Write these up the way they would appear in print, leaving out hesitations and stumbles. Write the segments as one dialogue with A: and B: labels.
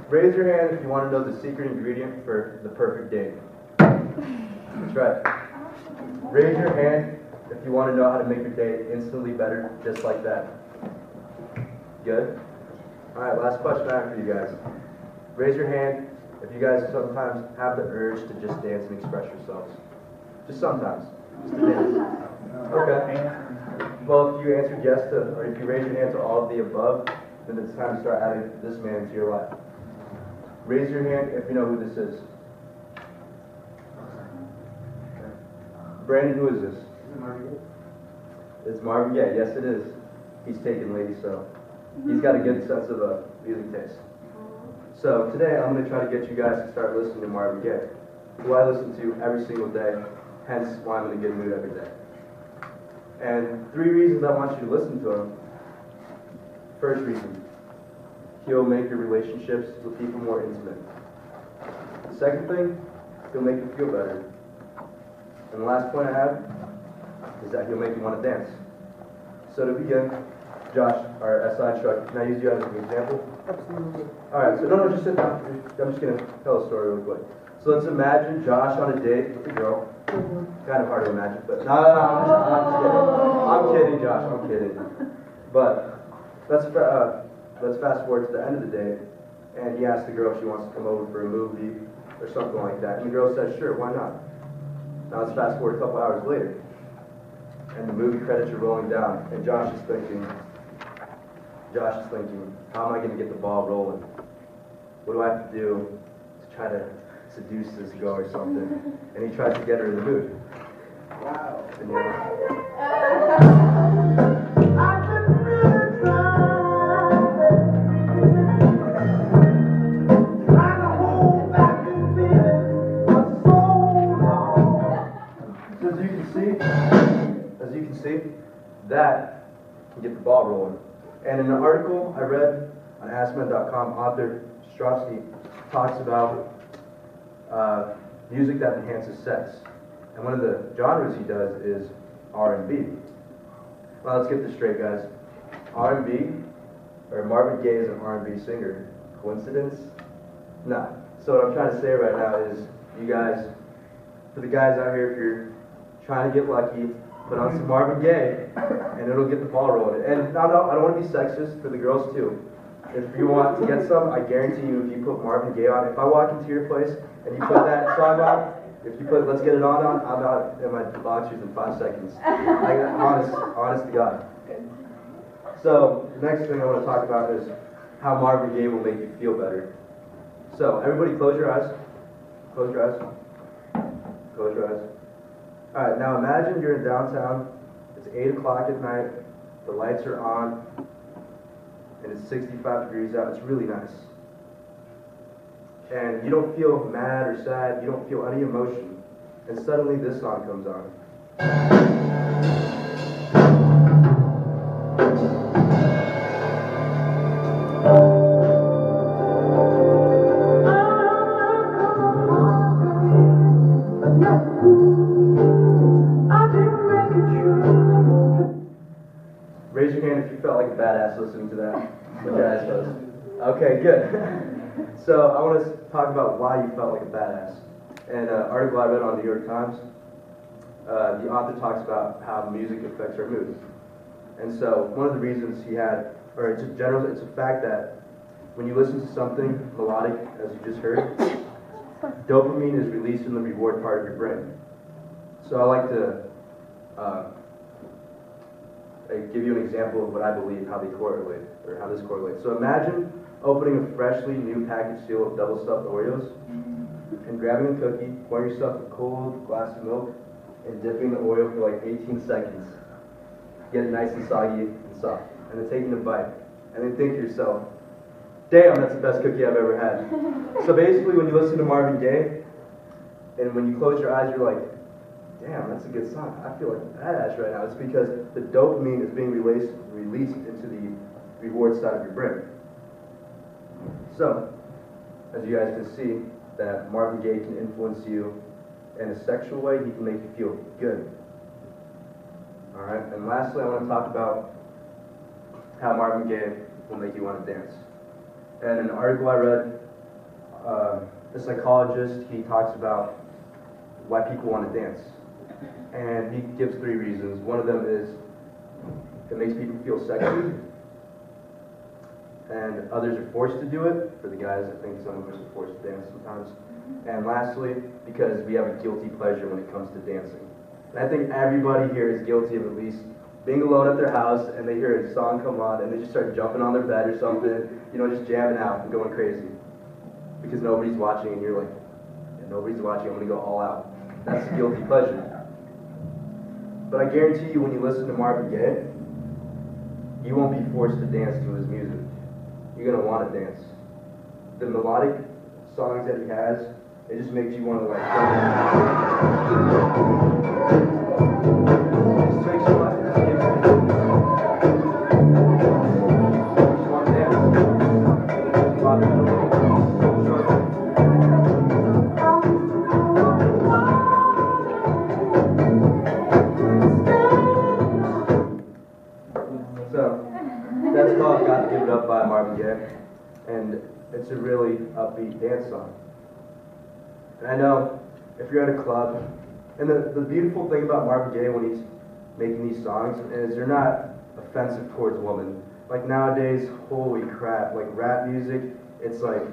A: Raise your hand if you want to know the secret ingredient for the perfect date. That's right. Raise your hand if you want to know how to make your day instantly better, just like that. Good? Alright, last question I have for you guys. Raise your hand if you guys sometimes have the urge to just dance and express yourselves. Just sometimes. Just to dance. Okay. Well, if you answered yes to, or if you raise your hand to all of the above, then it's time to start adding this man into your life. Raise your hand if you know who this is. Brandon, who is this? It's Marvin Gaye. Yes, it is. He's taken ladies, so he's got a good sense of music taste. So today I'm going to try to get you guys to start listening to Marvin Gaye, who I listen to every single day, hence why I'm in a good mood every day. And 3 reasons I want you to listen to him. First reason, he'll make your relationships with people more intimate. The second thing, he'll make you feel better. And the last point I have is that he'll make you want to dance. So to begin, Josh, our SI truck, can I use you as an example?
B: Absolutely.
A: Alright, so no, just sit down. I'm just going to tell a story real quick. So let's imagine Josh on a date with a girl. Kind of hard to imagine, but no, I'm kidding, Josh, I'm kidding. But let's fast forward to the end of the day, and he asks the girl if she wants to come over for a movie or something like that, and the girl says, sure, why not? Now let's fast forward a couple hours later, and the movie credits are rolling down, and Josh is thinking, how am I going to get the ball rolling? What do I have to do to try to seduce this girl or something? And he tries to get her in the mood.
B: Wow.
A: And, as you can see, that can get the ball rolling. And in an article I read on AskMen.com, author Stropsky talks about music that enhances sex. And one of the genres he does is R&B. Well, let's get this straight, guys. R&B, or Marvin Gaye is an R&B singer. Coincidence? Nah. So what I'm trying to say right now is, you guys, for the guys out here, if you're trying to get lucky, put on some Marvin Gaye, and it'll get the ball rolling. And I don't want to be sexist, for the girls too. If you want to get some, I guarantee you, if you put Marvin Gaye on, if I walk into your place and you put that song on, if you put Let's Get It On, I'm out in my boxers in 5 seconds. Honest to God. So, the next thing I want to talk about is how Marvin Gaye will make you feel better. So, everybody close your eyes. Close your eyes. Close your eyes. Alright, now imagine you're in downtown, it's 8 o'clock at night, the lights are on, and it's 65 degrees out, it's really nice. And you don't feel mad or sad, you don't feel any emotion, and suddenly this song comes on. Raise your hand if you felt like a badass listening to that. Okay, good. So I want to talk about why you felt like a badass. And an article I read on the New York Times, the author talks about how music affects our mood. And so one of the reasons he had, or it's a fact that when you listen to something melodic, as you just heard, dopamine is released in the reward part of your brain. So I like to give you an example of what I believe, how they correlate, or how this correlates. So imagine opening a freshly new package seal of double stuffed Oreos, and grabbing a cookie, pouring yourself a cold glass of milk, and dipping the Oreo for like 18 seconds. Get it nice and soggy and soft. And then taking a bite. And then think to yourself, damn, that's the best cookie I've ever had. So basically, when you listen to Marvin Gaye, and when you close your eyes, you're like, damn, that's a good song. I feel like a badass right now. It's because the dopamine is being released into the reward side of your brain. So, as you guys can see, that Marvin Gaye can influence you in a sexual way. He can make you feel good. Alright, and lastly, I want to talk about how Marvin Gaye will make you want to dance. And an article I read, a psychologist, he talks about why people want to dance. And he gives 3 reasons. One of them is it makes people feel sexy. And others are forced to do it. For the guys, I think some of us are forced to dance sometimes. And lastly, because we have a guilty pleasure when it comes to dancing. And I think everybody here is guilty of at least being alone at their house and they hear a song come on and they just start jumping on their bed or something, you know, just jamming out and going crazy. Because nobody's watching and you're like, yeah, nobody's watching, I'm going to go all out. That's a guilty pleasure. But I guarantee you when you listen to Marvin Gaye, you won't be forced to dance to his music. You're going to want to dance. The melodic songs that he has, it just makes you want to like it just makes you want to So, that's called Got to Give It Up by Marvin Gaye, and it's a really upbeat dance song. And I know if you're at a club, and the beautiful thing about Marvin Gaye when he's making these songs is they're not offensive towards women. Like nowadays, holy crap, like rap music, it's like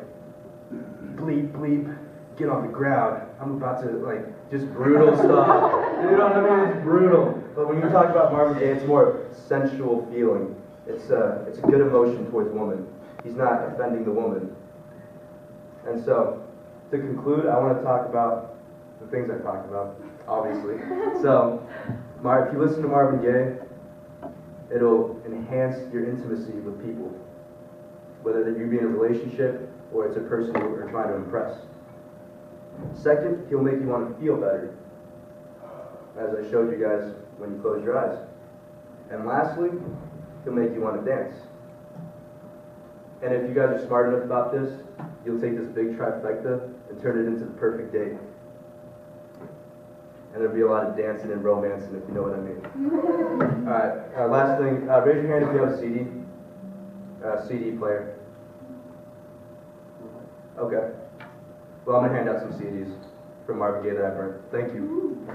A: bleep bleep, get on the ground. I'm about to like just brutal stuff. You know what I mean? It's brutal. But when you talk about Marvin Gaye, it's more sensual feeling. It's a good emotion towards woman. He's not offending the woman. And so, to conclude, I want to talk about the things I talked about, obviously. So, if you listen to Marvin Gaye, it'll enhance your intimacy with people, whether you be in a relationship or it's a person you are trying to impress. Second, he'll make you want to feel better, as I showed you guys when you close your eyes. And lastly, he'll make you want to dance. And if you guys are smart enough about this, you'll take this big trifecta and turn it into the perfect date. And there'll be a lot of dancing and romancing, if you know what I mean. Alright, last thing, raise your hand if you have a CD player. Okay. Well, I'm going to hand out some CDs from Marvin Gaye that I've earned. Thank you.